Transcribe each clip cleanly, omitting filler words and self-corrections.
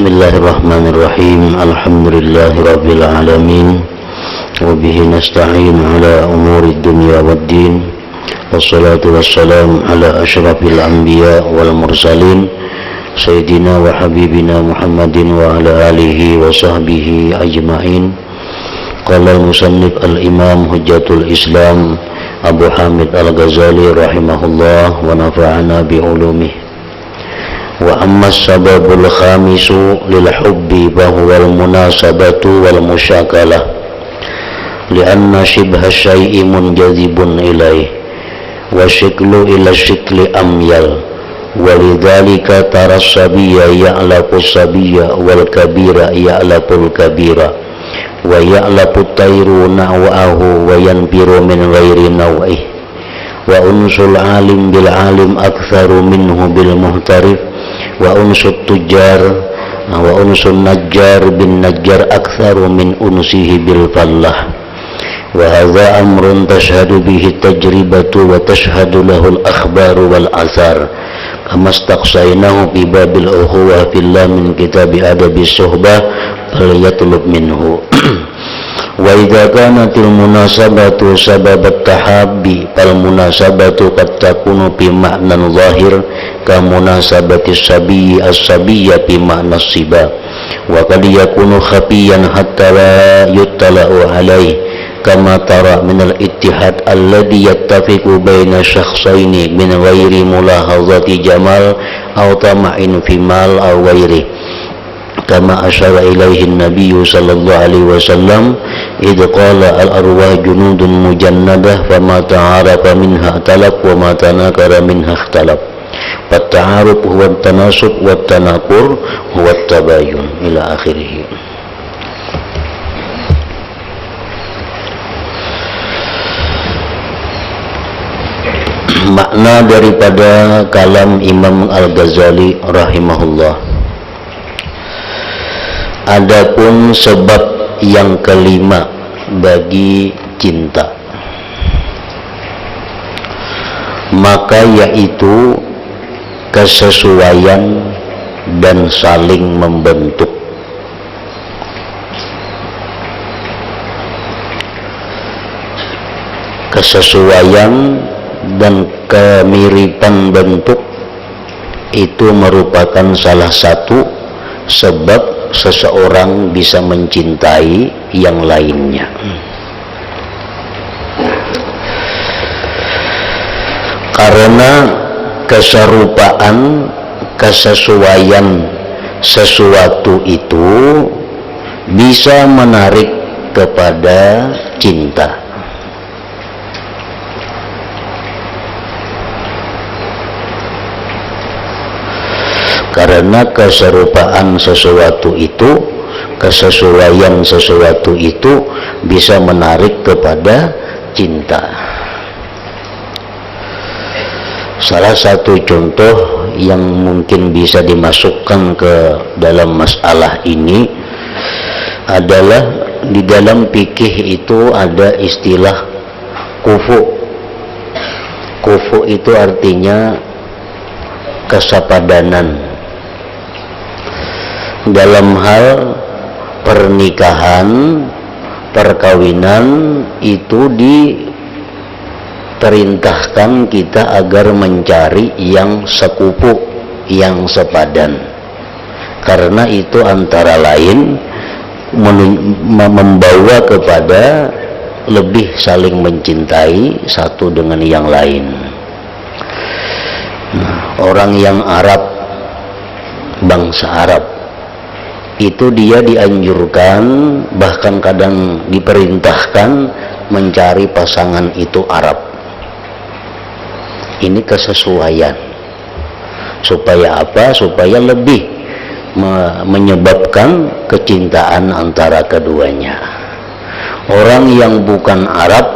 Bismillahirrahmanirrahim. Alhamdulillahirabbil alamin. Wa bihi nasta'in ala umuri dunya waddin. Wassalatu wassalamu ala asyrafil anbiya wal mursalin sayyidina wa habibina Muhammadin wa ala alihi wa sahbihi ajma'in. Qala al-musannif al-imam hujjatul Islam Abu Hamid al-Ghazali rahimahullah wa nafa'ana bi ulumih. Wa amma sababul khamisu lil hubbi bahwa al munasabatu wal musyakalah lianna shibha syai'i munjazibun ilaih wa syiklu ila syikli amyal walidhalika taras sabiyya ya'laqus sabiyya wal kabira ya'laqul kabira wa ya'laqut tayru na'wa'ahu wa yanfiru min ghairi naw'ih wa unsul alim bil alim aktharu minhu bil muhtarif wa unsut tujar wa unsun najjar bin najjar aktsaru min unsihi bil fallah wa hadza amrun tashhadu bihi tajribatu wa tashhadu lahu al akhbaru wal athar kama istaqsainahu fi babil ukhuwah fillah min kitab adabi suhbah falyatlub minhu wa idza kanatil munasabatu sababat tahabbi fal munasabatu qad takunu bi ma'nan zahir ka munasabati sabiyyi as-sabiyya bi ma'na siba wa qad yakunu khafiyan hatta la yuttala'u alayhi kama tara min al-ittihad alladhi yattafiqu baina shakhsaini min ghairi mulahazati jamal aw tama'in fi mal aw ghairi kama asyara ilaihi an-nabiyyu sallallahu alaihi wasallam idh qala al-arwah junudun mujannadah fama ta'arafa minha talab wa ma tanakara minha ikhtalaf fatta'aruf huwa at-tanasub wa at-tanakur huwa at-tabayun ila akhirih. Makna daripada kalam Imam Al-Ghazali rahimahullah. Adapun sebab yang kelima bagi cinta, maka yaitu kesesuaian dan saling membentuk. Kesesuaian dan kemiripan bentuk itu merupakan salah satu sebab seseorang bisa mencintai yang lainnya. Karena keserupaan, kesesuaian sesuatu itu bisa menarik kepada cinta. Karena keserupaan sesuatu itu, kesesuaian sesuatu itu bisa menarik kepada cinta. Salah satu contoh yang mungkin bisa dimasukkan ke dalam masalah ini adalah di dalam fikih itu ada istilah kufu. Kufu itu artinya kesepadanan. Dalam hal pernikahan, perkawinan itu diperintahkan kita agar mencari yang sekufu, yang sepadan. Karena itu antara lain membawa kepada lebih saling mencintai satu dengan yang lain. Orang yang Arab, bangsa Arab, itu dia dianjurkan, bahkan kadang diperintahkan mencari pasangan itu Arab. Ini kesesuaian. Supaya apa? Supaya lebih menyebabkan kecintaan antara keduanya. Orang yang bukan Arab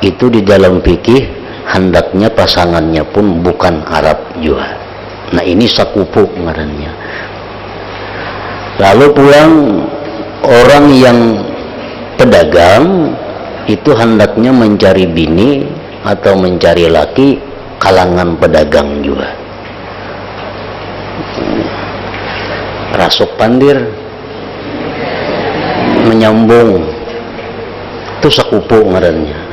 itu di dalam fikih hendaknya pasangannya pun bukan Arab juga. Nah ini sakupu ngarannya. Lalu pulang orang yang pedagang itu hendaknya mencari bini atau mencari laki kalangan pedagang juga. rasuk pandir, menyambung, itu sakupu ngarannya.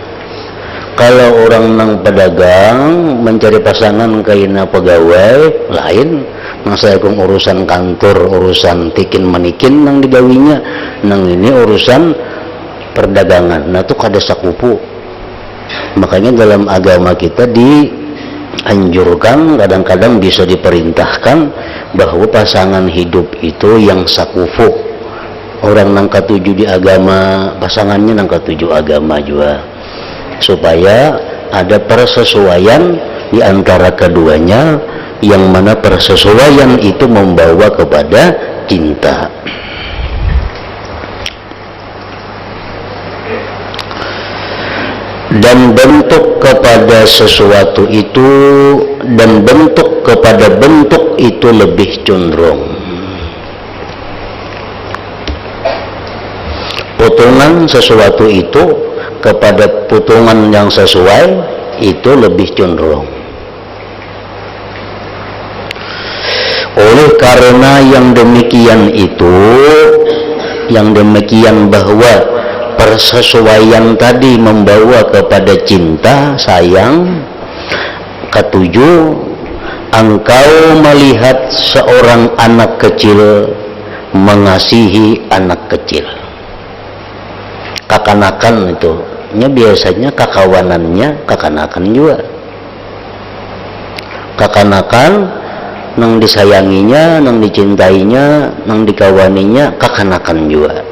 Kalau orang nang pedagang mencari pasangan kaina pegawai lain, nang saya urusan kantor, urusan tikin manikin nang digawinya, nang ini urusan perdagangan. Nah itu kada sakupu. Makanya dalam agama kita dianjurkan, kadang-kadang bisa diperintahkan bahwa pasangan hidup itu yang sakufu. Orang nang ketujuh di agama, pasangannya nang ketujuh agama juga, supaya ada persesuaian di antara keduanya, yang mana persesuaian itu membawa kepada cinta. Dan bentuk kepada sesuatu itu, dan bentuk kepada bentuk itu lebih cenderung. Potongan sesuatu itu kepada potongan yang sesuai itu lebih cenderung. Oleh karena yang demikian itu, yang demikian bahwa persesuaian tadi membawa kepada cinta, sayang. Ketujuh, engkau melihat seorang anak kecil mengasihi anak kecil. Kakanakan itu biasanya kakawanannya kakanakan juga. Kakanakan nang disayanginya, nang dicintainya, nang dikawaninya kakanakan juga.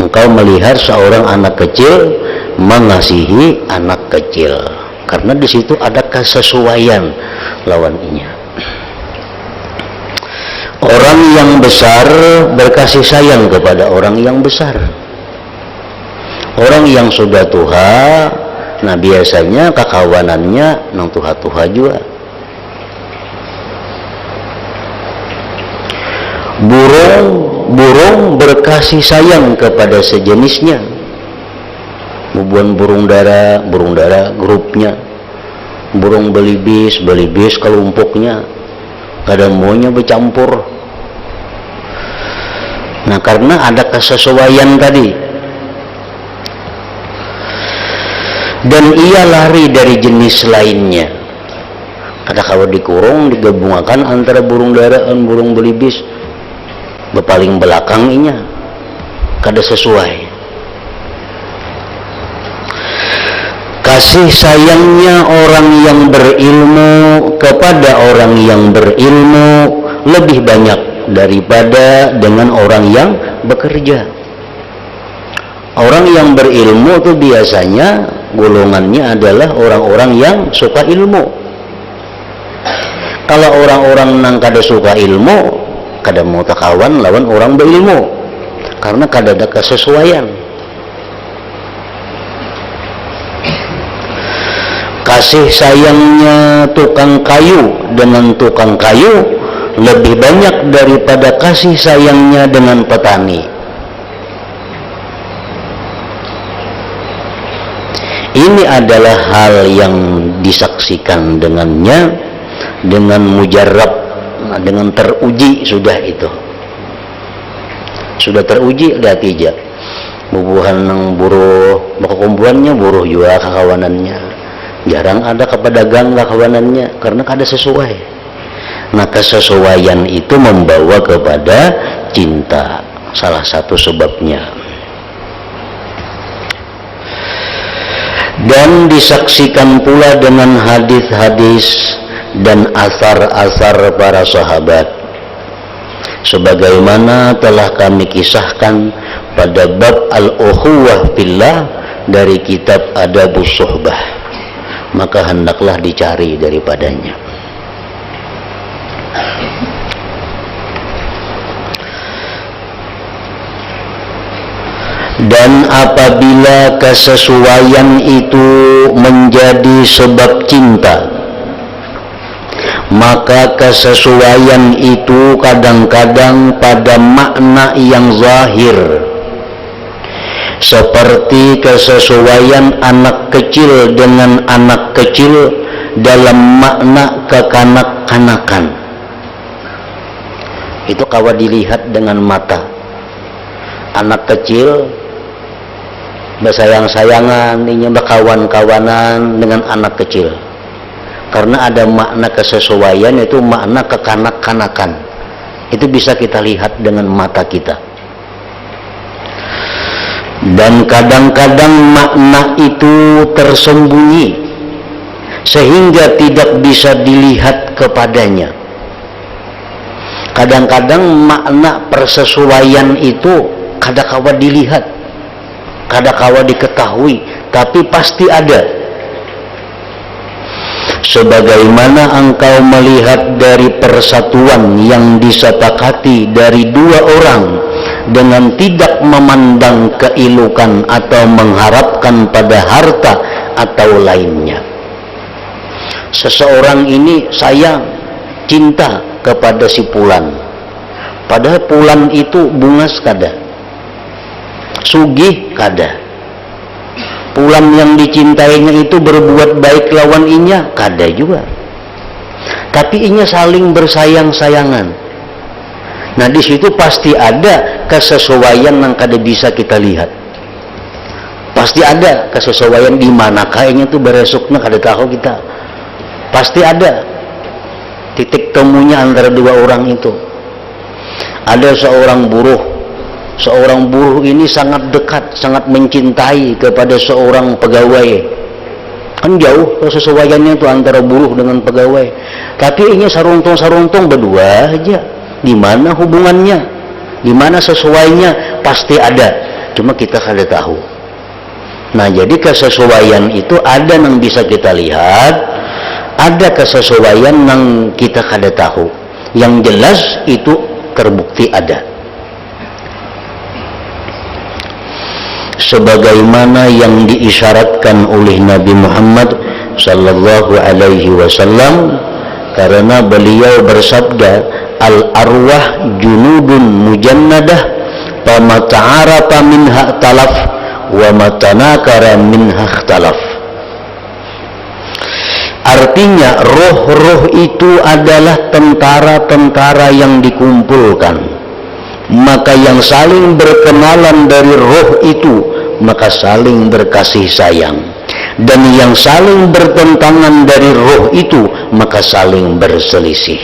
Engkau melihat seorang anak kecil mengasihi anak kecil, karena di situ ada kesesuaian lawannya. Orang yang besar berkasih sayang kepada orang yang besar. Orang yang sudah tua, nah biasanya kakawanannya nang tuha-tuha juga. Burung berkasih sayang kepada sejenisnya. Bubuan burung dara grupnya. Burung belibis kelompoknya. Kadang maunya bercampur. Nah karena ada kesesuaian tadi, dan ia lari dari jenis lainnya. Kada kalau dikurung digabungkan antara burung dara dan burung belibis, bepaling belakang inya kada sesuai. Kasih sayangnya orang yang berilmu kepada orang yang berilmu lebih banyak daripada dengan orang yang bekerja. Orang yang berilmu itu biasanya golongannya adalah orang-orang yang suka ilmu. Kalau orang-orang nang kada suka ilmu, kada mau takawan lawan orang berilmu, karena kada ada kesesuaian. Kasih sayangnya tukang kayu dengan tukang kayu lebih banyak daripada kasih sayangnya dengan petani. Ini adalah hal yang disaksikan dengannya, dengan mujarab, dengan teruji sudah itu. Sudah teruji lihat aja. Bubuhan nang buruh, maka kumpulannya buruh juga kakawanannya. Jarang ada kepedagang kakawanannya karena kada sesuai. Nah kesesuaian itu membawa kepada cinta, salah satu sebabnya. Dan disaksikan pula dengan hadis-hadis dan asar-asar para sahabat, sebagaimana telah kami kisahkan pada bab al-ukhuwah fillah dari kitab Adabus Suhbah, maka hendaklah dicari daripadanya. Dan apabila kesesuaian itu menjadi sebab cinta, maka kesesuaian itu kadang-kadang pada makna yang zahir, seperti kesesuaian anak kecil dengan anak kecil dalam makna kekanak-kanakan. Itu kawa dilihat dengan mata. Anak kecil bersayang-sayangan, ini berkawan-kawanan dengan anak kecil. Karena ada makna kesesuaian, itu makna kekanak-kanakan. Itu bisa kita lihat dengan mata kita. Dan kadang-kadang makna itu tersembunyi sehingga tidak bisa dilihat kepadanya. Kadang-kadang makna persesuaian itu kadang-kala dilihat, kadang-kala diketahui, tapi pasti ada. Sebagaimana engkau melihat dari persatuan yang disepakati dari dua orang dengan tidak memandang keilukan atau mengharapkan pada harta atau lainnya. Seseorang ini sayang, cinta kepada si Pulan, padahal Pulan itu bungas kada, sugih kada. Pulan yang dicintainya itu berbuat baik lawan inya kada juga, tapi inya saling bersayang-sayangan. Nah di situ pasti ada kesesuaian yang kada bisa kita lihat. Pasti ada kesesuaian, di mana kayaknya tuh beresuknya kada tahu kita. Pasti ada titik temunya antara dua orang itu. Ada seorang buruh ini sangat dekat, sangat mencintai kepada seorang pegawai. Kan jauh kesesuaiannya itu antara buruh dengan pegawai. Tapi ini saruntung berdua aja. Di mana hubungannya? Di mana sesuainya? Pasti ada. Cuma kita kada tahu. Nah, jadi kesesuaian itu ada yang bisa kita lihat, ada kesesuaian yang kita kada tahu. Yang jelas itu terbukti ada. Sebagaimana yang diisyaratkan oleh Nabi Muhammad sallallahu alaihi wasallam, karena beliau bersabda, al-arwah junudun mujannadah fama ta'arafa minha talaf wa matanakara minha ikhtalaf. Artinya roh-roh itu adalah tentara-tentara yang dikumpulkan, maka yang saling berkenalan dari roh itu maka saling berkasih sayang, dan yang saling bertentangan dari roh itu maka saling berselisih.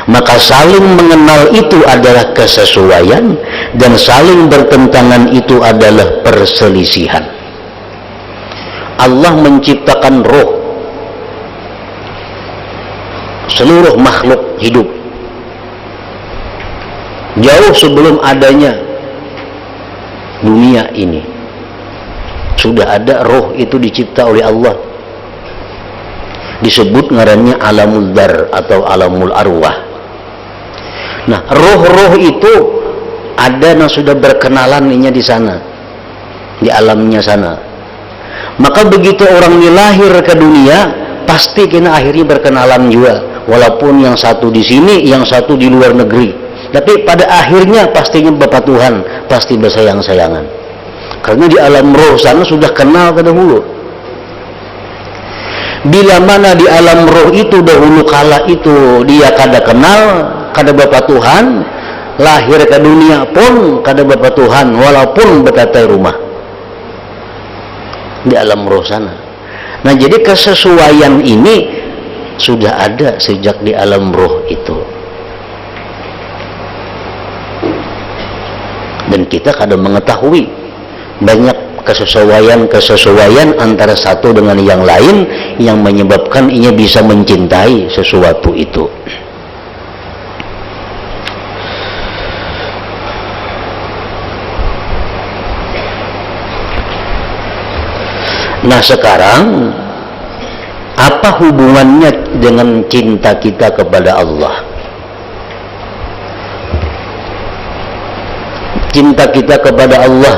Maka saling mengenal itu adalah kesesuaian, dan saling bertentangan itu adalah perselisihan. Allah menciptakan roh seluruh makhluk hidup jauh sebelum adanya dunia ini. Sudah ada roh itu dicipta oleh Allah. Disebut ngarannya alamul dar atau alamul arwah. Nah, roh-roh itu ada yang sudah berkenalan di sana, di alamnya sana. Maka begitu orang ini lahir ke dunia, pasti kena akhirnya berkenalan juga, walaupun yang satu di sini, yang satu di luar negeri. Tapi pada akhirnya pastinya Bapa Tuhan, pasti bersayang-sayangan. Karena di alam roh sana sudah kenal ke dahulu. Bila mana di alam roh itu dahulu kala itu dia kada kenal, kada Bapa Tuhan, lahir ke dunia pun kada Bapa Tuhan, walaupun bertatai rumah di alam roh sana. Nah, jadi kesesuaian ini sudah ada sejak di alam roh itu. Dan kita kadang mengetahui banyak kesesuaian antara satu dengan yang lain yang menyebabkan ia bisa mencintai sesuatu itu. Nah, sekarang apa hubungannya dengan cinta kita kepada Allah? Cinta kita kepada Allah,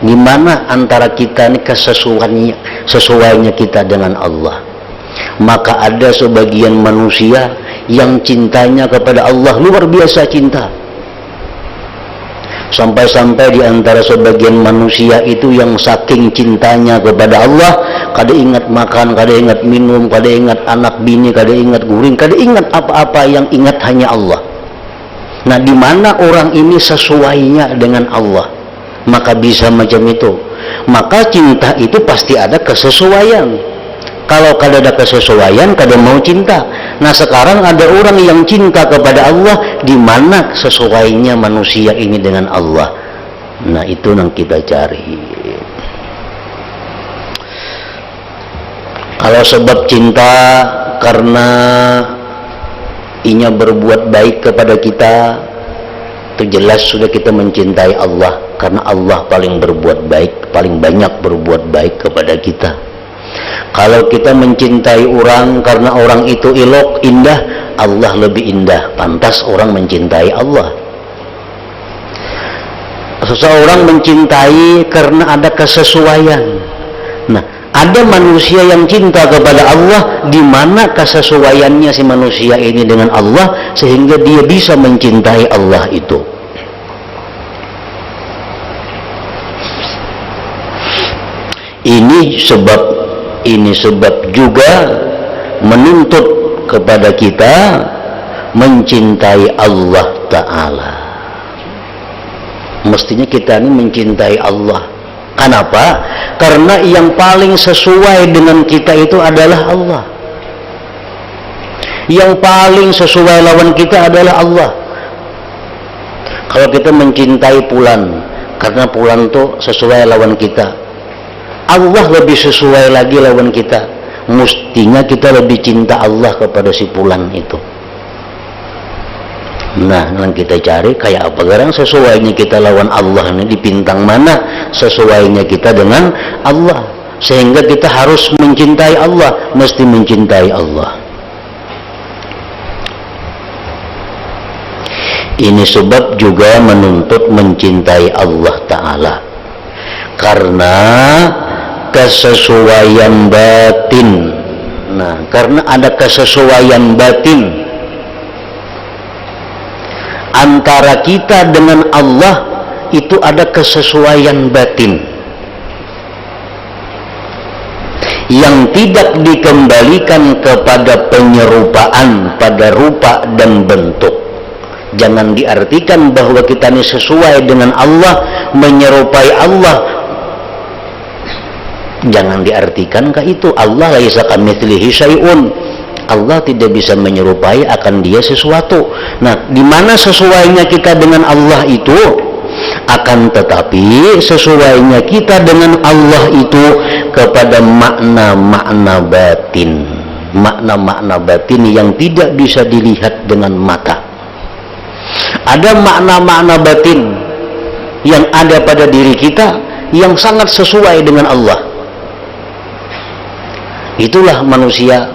gimana antara kita ini sesuainya kita dengan Allah? Maka ada sebagian manusia yang cintanya kepada Allah luar biasa cinta. Sampai-sampai di antara sebagian manusia itu yang saking cintanya kepada Allah, kada ingat makan, kada ingat minum, kada ingat anak bini, kada ingat guring, kada ingat apa-apa, yang ingat hanya Allah. Nah, di mana orang ini sesuainya dengan Allah, maka bisa macam itu. Maka cinta itu pasti ada kesesuaian. Kalau kada ada kesesuaian, kada mau cinta. Nah, sekarang ada orang yang cinta kepada Allah, di mana sesuainya manusia ini dengan Allah. Nah, itu yang kita cari. Kalau sebab cinta karena inya berbuat baik kepada kita, itu jelas sudah kita mencintai Allah, karena Allah paling berbuat baik, paling banyak berbuat baik kepada kita. Kalau kita mencintai orang karena orang itu elok, indah, Allah lebih indah, pantas orang mencintai Allah. Seseorang mencintai karena ada kesesuaian. Nah, ada manusia yang cinta kepada Allah, di mana kesesuaiannya si manusia ini dengan Allah, sehingga dia bisa mencintai Allah itu. Ini sebab juga menuntut kepada kita mencintai Allah Ta'ala. Mestinya kita ini mencintai Allah. Kenapa? Karena yang paling sesuai dengan kita itu adalah Allah. Yang paling sesuai lawan kita adalah Allah. Kalau kita mencintai Fulan, karena Fulan itu sesuai lawan kita, Allah lebih sesuai lagi lawan kita. Mestinya kita lebih cinta Allah kepada si Fulan itu. Nah, yang kita cari kayak apa sekarang sesuainya kita lawan Allah ini, di bintang mana sesuainya kita dengan Allah, sehingga kita harus mencintai Allah, mesti mencintai Allah. Ini sebab juga menuntut mencintai Allah Ta'ala, karena kesesuaian batin. Nah, karena ada kesesuaian batin antara kita dengan Allah, itu ada kesesuaian batin yang tidak dikembalikan kepada penyerupaan pada rupa dan bentuk. Jangan diartikan bahwa kita ini sesuai dengan Allah, menyerupai Allah. Jangan diartikan ke itu. Allah laisa kamitslihi syai'un. Allah tidak bisa menyerupai akan dia sesuatu. Nah, di mana sesuainya kita dengan Allah itu? Akan tetapi sesuainya kita dengan Allah itu kepada makna-makna batin. Makna-makna batin yang tidak bisa dilihat dengan mata. Ada makna-makna batin yang ada pada diri kita yang sangat sesuai dengan Allah. Itulah manusia.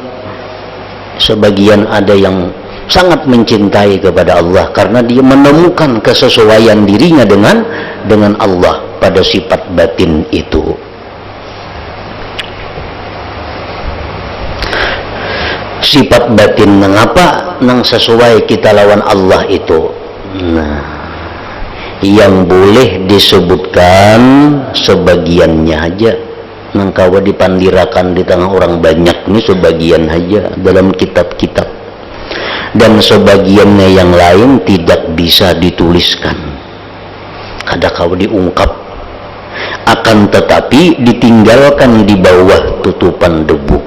Sebagian ada yang sangat mencintai kepada Allah karena dia menemukan kesesuaian dirinya dengan Allah pada sifat batin itu. Sifat batin mengapa nang sesuai kita lawan Allah itu. Nah, yang boleh disebutkan sebagiannya aja. Nangkawa dipandirakan di tengah orang banyak ini sebagian aja dalam kitab-kitab, dan sebagiannya yang lain tidak bisa dituliskan, kada kau diungkap, akan tetapi ditinggalkan di bawah tutupan debu,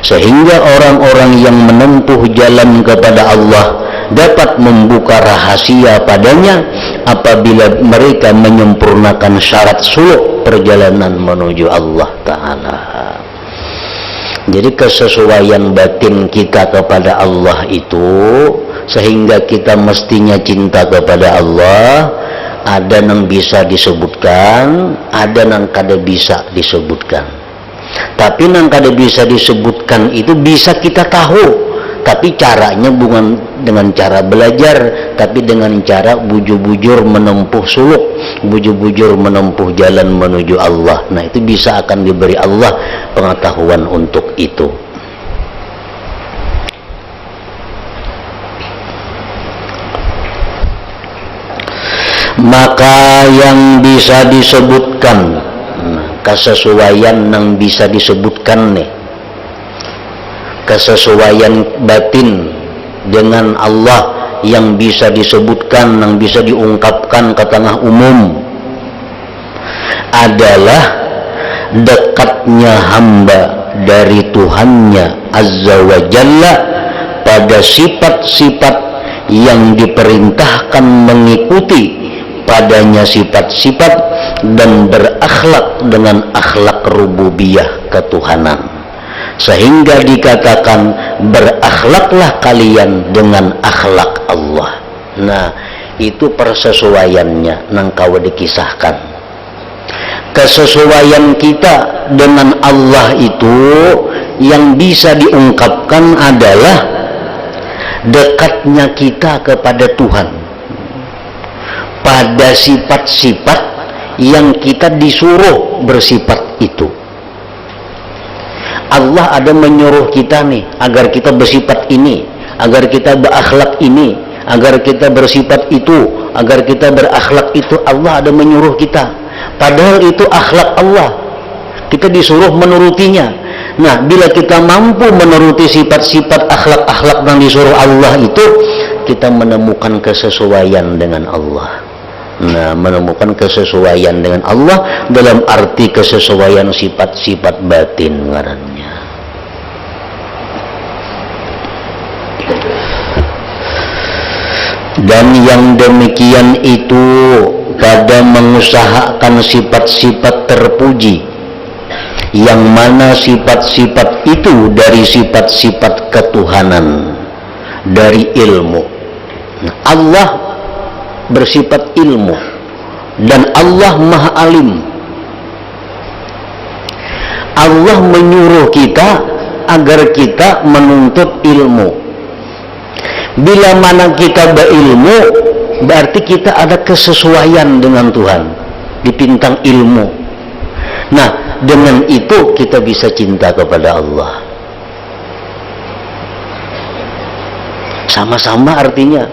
sehingga orang-orang yang menempuh jalan kepada Allah dapat membuka rahasia padanya apabila mereka menyempurnakan syarat suluk perjalanan menuju Allah Ta'ala. Jadi kesesuaian batin kita kepada Allah itu, sehingga kita mestinya cinta kepada Allah, ada yang bisa disebutkan, ada yang kada bisa disebutkan. Tapi yang kada bisa disebutkan itu bisa kita tahu, tapi caranya bukan dengan cara belajar, tapi dengan cara bujur-bujur menempuh suluk, bujur-bujur menempuh jalan menuju Allah. Nah, itu bisa akan diberi Allah pengetahuan untuk itu. Maka yang bisa disebutkan, kesesuaian yang bisa disebutkan nih, kesesuaian batin dengan Allah yang bisa disebutkan, yang bisa diungkapkan ke tengah umum adalah dekatnya hamba dari Tuhannya Azza wa Jalla pada sifat-sifat yang diperintahkan mengikuti padanya sifat-sifat dan berakhlak dengan akhlak rububiyah ketuhanan, sehingga dikatakan berakhlaklah kalian dengan akhlak Allah. Nah, itu persesuaiannya nang kau dikisahkan. Kesesuaian kita dengan Allah itu yang bisa diungkapkan adalah dekatnya kita kepada Tuhan pada sifat-sifat yang kita disuruh bersifat itu. Allah ada menyuruh kita nih agar kita bersifat ini, agar kita berakhlak ini, agar kita bersifat itu, agar kita berakhlak itu. Allah ada menyuruh kita, padahal itu akhlak Allah, kita disuruh menurutinya. Nah, bila kita mampu menuruti sifat-sifat akhlak-akhlak yang disuruh Allah itu, kita menemukan kesesuaian dengan Allah. Nah, menemukan kesesuaian dengan Allah dalam arti kesesuaian sifat-sifat batin ngarannya. Dan yang demikian itu pada mengusahakan sifat-sifat terpuji, yang mana sifat-sifat itu dari sifat-sifat ketuhanan, dari ilmu. Allah bersifat ilmu dan Allah maha alim. Allah menyuruh kita agar kita menuntut ilmu. Bila mana kita berilmu, berarti kita ada kesesuaian dengan Tuhan, dipintang ilmu. Nah, dengan itu kita bisa cinta kepada Allah. Sama-sama artinya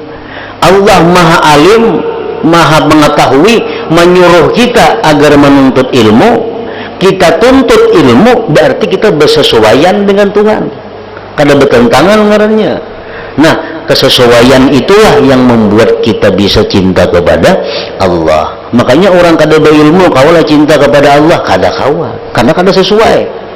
Allah maha alim, maha mengetahui, menyuruh kita agar menuntut ilmu. Kita tuntut ilmu, berarti kita bersesuaian dengan Tuhan, kada bertentangan ngarannya. Nah, kesesuaian itulah yang membuat kita bisa cinta kepada Allah. Makanya orang kada berilmu kawalah cinta kepada Allah, kada kawa, karena kada sesuai.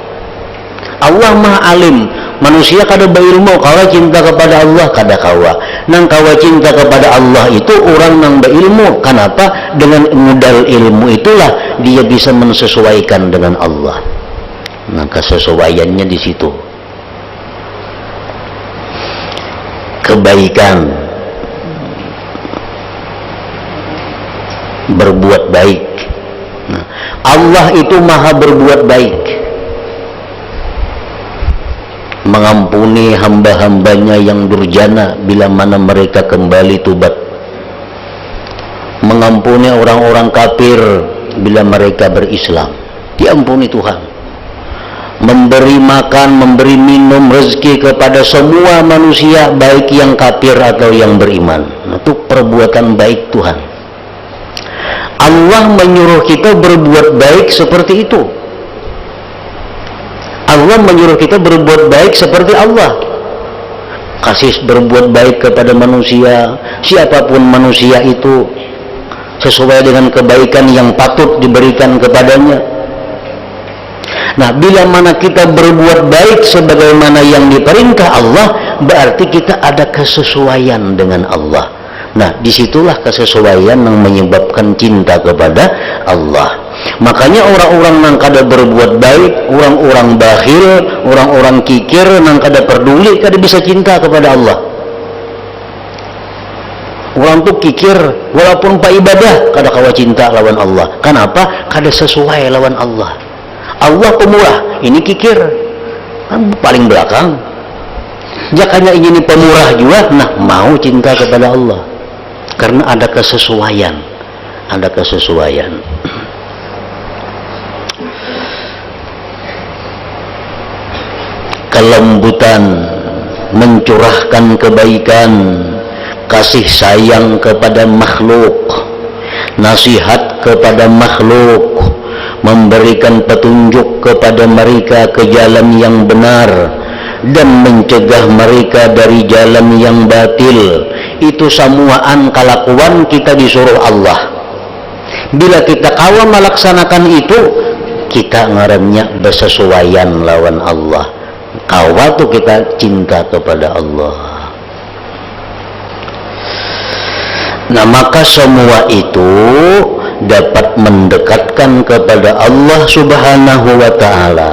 Allah maha alim, manusia kada berilmu kawa cinta kepada Allah, kada kawa. Nang kawa cinta kepada Allah itu orang nang berilmu. Kenapa? Dengan modal ilmu itulah dia bisa mensesuaikan dengan Allah. Nah, kesesuaiannya di situ. Kebaikan, berbuat baik. Nah, Allah itu maha berbuat baik, mengampuni hamba-hambanya yang durjana bila mana mereka kembali tobat, mengampuni orang-orang kafir bila mereka berislam, diampuni Tuhan. Memberi makan, memberi minum, rezeki kepada semua manusia, baik yang kafir atau yang beriman. Itu perbuatan baik Tuhan. Allah menyuruh kita berbuat baik seperti itu. Allah menyuruh kita berbuat baik seperti Allah. Kasih berbuat baik kepada manusia, siapapun manusia itu, sesuai dengan kebaikan yang patut diberikan kepadanya. Nah, bila mana kita berbuat baik sebagaimana yang diperintah Allah, berarti kita ada kesesuaian dengan Allah. Nah, disitulah kesesuaian yang menyebabkan cinta kepada Allah. Makanya orang-orang yang kada berbuat baik, orang-orang bakhil, orang-orang kikir, yang kada peduli, kada bisa cinta kepada Allah. Orang tuh kikir, walaupun pak ibadah, kada kawa cinta lawan Allah. Kenapa? Kada sesuai lawan Allah. Allah pemurah, ini kikir, kan paling belakang. Jakanya ini pemurah juga, nah mau cinta kepada Allah, karena ada kesesuaian, ada kesesuaian. Kelembutan, mencurahkan kebaikan, kasih sayang kepada makhluk, nasihat kepada makhluk, memberikan petunjuk kepada mereka ke jalan yang benar dan mencegah mereka dari jalan yang batil. Itu semuaan kelakuan kita disuruh Allah. Bila kita kawa melaksanakan itu, kita ngarannya bersesuaian lawan Allah. Kawa tuh kita cinta kepada Allah. Nah, maka semua itu dapat mendekatkan kepada Allah Subhanahu wa ta'ala.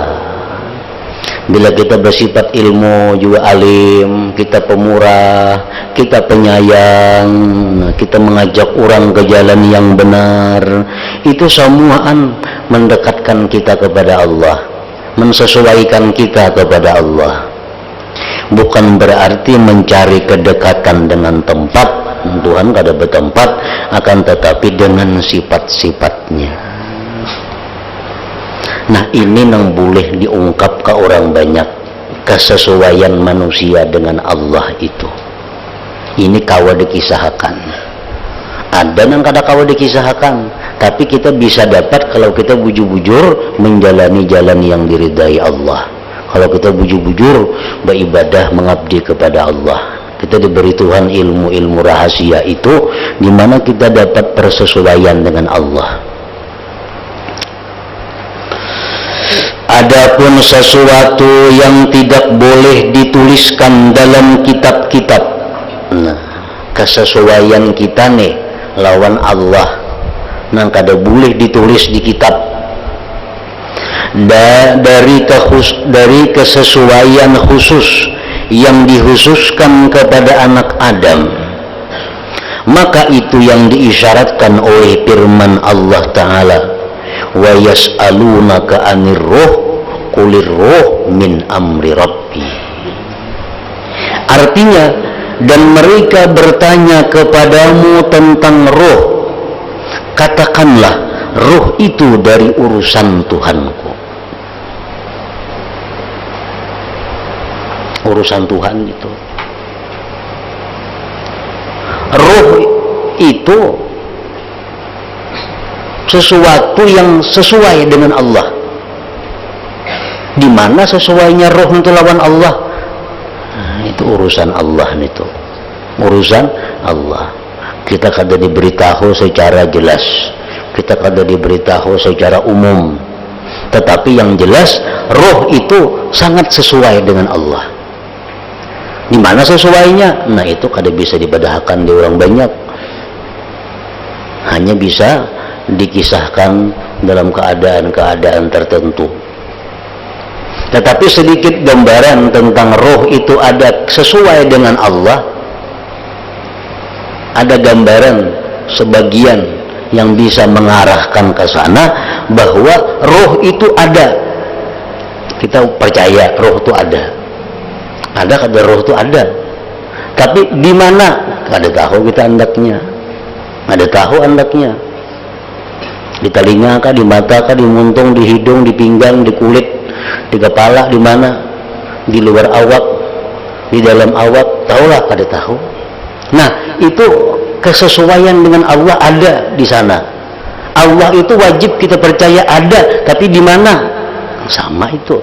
Bila kita bersifat ilmu, juga alim, kita pemurah, kita penyayang, kita mengajak orang ke jalan yang benar, itu semuaan mendekatkan kita kepada Allah, mensesuaikan kita kepada Allah. Bukan berarti mencari kedekatan dengan tempat, Tuhan kada bertempat, akan tetapi dengan sifat-sifatnya. Nah, ini yang boleh diungkap ke orang banyak, kesesuaian manusia dengan Allah itu. Ini kawa dikisahkan. Ada yang kada kawa dikisahkan, tapi kita bisa dapat kalau kita bujur-bujur menjalani jalan yang diridai Allah. Kalau kita bujur-bujur beribadah mengabdi kepada Allah, kita diberi Tuhan ilmu-ilmu rahasia itu, di mana kita dapat persesuaian dengan Allah. Adapun sesuatu yang tidak boleh dituliskan dalam kitab-kitab, nah, kesesuaian kita nih lawan Allah, nah kada boleh ditulis di kitab. Dari kesesuaian khusus yang dikhususkan kepada anak Adam, maka itu yang diisyaratkan oleh firman Allah Ta'ala, wa yas'alunaka 'anir ruh qulir ruh min amri rabbi. Artinya, dan mereka bertanya kepadamu tentang roh, katakanlah roh itu dari urusan Tuhanku. Urusan Tuhan itu, roh itu sesuatu yang sesuai dengan Allah. Di mana sesuainya roh untuk lawan Allah? Nah, itu urusan Allah itu. Urusan Allah. Kita kada diberitahu secara jelas. Kita kada diberitahu secara umum. Tetapi yang jelas, roh itu sangat sesuai dengan Allah. Di mana sesuainya? Nah, itu kada bisa dibedahkan di orang banyak. Hanya bisa dikisahkan dalam keadaan-keadaan tertentu. Tetapi sedikit gambaran tentang roh itu ada sesuai dengan Allah. Ada gambaran sebagian yang bisa mengarahkan ke sana bahwa roh itu ada. Kita percaya roh itu ada. Ada kata roh itu ada. Tapi di mana? Kada tahu kita andaknya. Ada tahu andaknya. Di telinga kah, di mata kah, di muntung, di hidung, di pinggang, di kulit, di kepala, di mana? Di luar awak, di dalam awak, tahulah kada tahu. Nah, itu kesesuaian dengan Allah ada di sana. Allah itu wajib kita percaya ada, tapi di mana? Sama itu.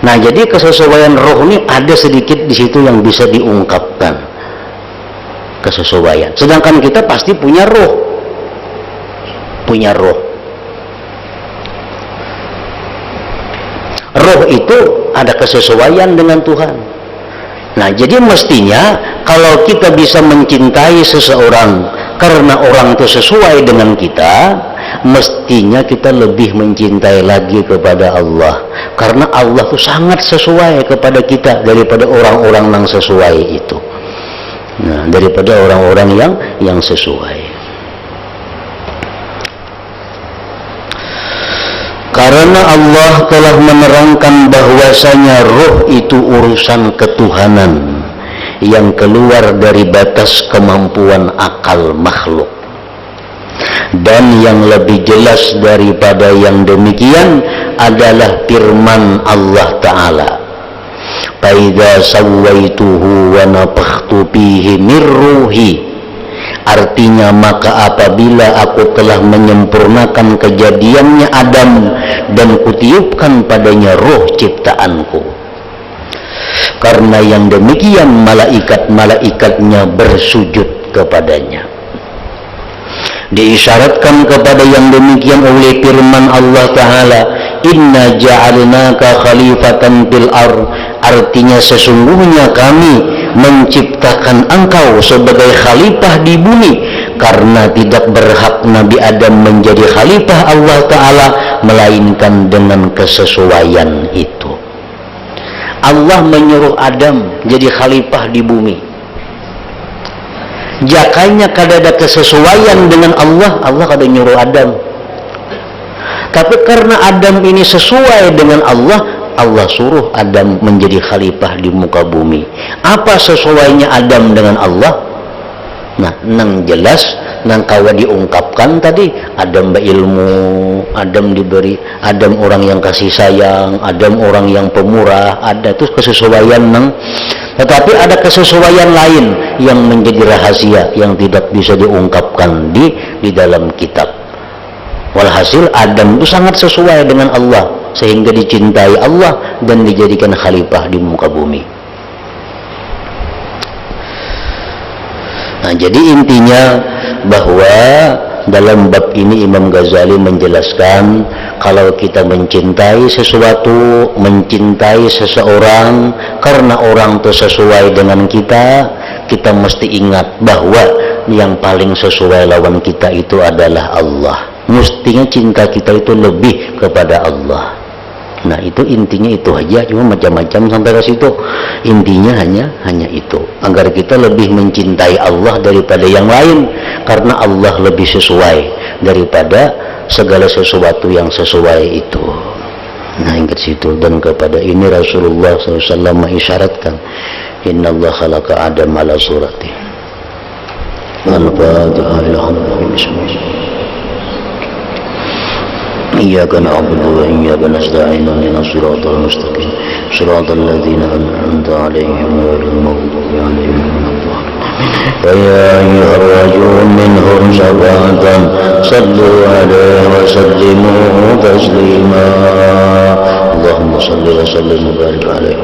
Nah, jadi kesesuaian roh ini ada sedikit di situ yang bisa diungkapkan. Kesesuaian. Sedangkan kita pasti punya roh. Punya roh. Roh itu ada kesesuaian dengan Tuhan. Nah, jadi mestinya kalau kita bisa mencintai seseorang karena orang itu sesuai dengan kita, mestinya kita lebih mencintai lagi kepada Allah, karena Allah itu sangat sesuai kepada kita daripada orang-orang yang sesuai itu. Nah, daripada orang-orang yang sesuai. Karena Allah telah menerangkan bahwasanya roh itu urusan ketuhanan yang keluar dari batas kemampuan akal makhluk. Dan yang lebih jelas daripada yang demikian adalah firman Allah Ta'ala, "Faidza sawaituhu wa nafakhtu fihi min ruhi." Artinya maka apabila aku telah menyempurnakan kejadiannya Adam dan kutiupkan padanya roh ciptaanku, karena yang demikian malaikat-malaikatnya bersujud kepadanya. Diisyaratkan kepada yang demikian oleh firman Allah Ta'ala, inna ja'alnaka khalifatan fil ardh, artinya sesungguhnya kami menciptakan engkau sebagai khalifah di bumi, karena tidak berhak Nabi Adam menjadi khalifah Allah Ta'ala melainkan dengan kesesuaian itu. Allah menyuruh Adam jadi khalifah di bumi, jakanya kada ada kesesuaian dengan Allah kada nyuruh Adam. Tapi karena Adam ini sesuai dengan Allah suruh Adam menjadi khalifah di muka bumi. Apa sesuainya Adam dengan Allah? Nah, nang jelas, nang kawa diungkapkan tadi, Adam berilmu, Adam diberi, Adam orang yang kasih sayang, Adam orang yang pemurah, ada tuh kesesuaian nang. Tetapi ada kesesuaian lain yang menjadi rahasia yang tidak bisa diungkapkan di dalam kitab. Walhasil Adam itu sangat sesuai dengan Allah sehingga dicintai Allah dan dijadikan khalifah di muka bumi. Nah, jadi intinya bahwa dalam bab ini Imam Ghazali menjelaskan kalau kita mencintai sesuatu, mencintai seseorang karena orang itu sesuai dengan kita mesti ingat bahwa yang paling sesuai lawan kita itu adalah Allah. Mestinya cinta kita itu lebih kepada Allah. Nah, itu intinya itu aja, cuma macam-macam sampai ke situ. Intinya hanya itu, agar kita lebih mencintai Allah daripada yang lain, karena Allah lebih sesuai daripada segala sesuatu yang sesuai itu. Nah, ingat situ. Dan kepada ini Rasulullah SAW mengisyaratkan, Inna Allah khalaqa Adam ala surati. Al-Fatihah. Bismillah. إياك نعبد وإياك نستعين اهدنا الصراط المستقيم صراط الذين أنعمت عليهم غير المغضوب عليهم ولا الضالين فيا أيها الرجل منهم شفاعة صلوا عليه وسلموا تسليما اللهم صل وسلم وبارك عليه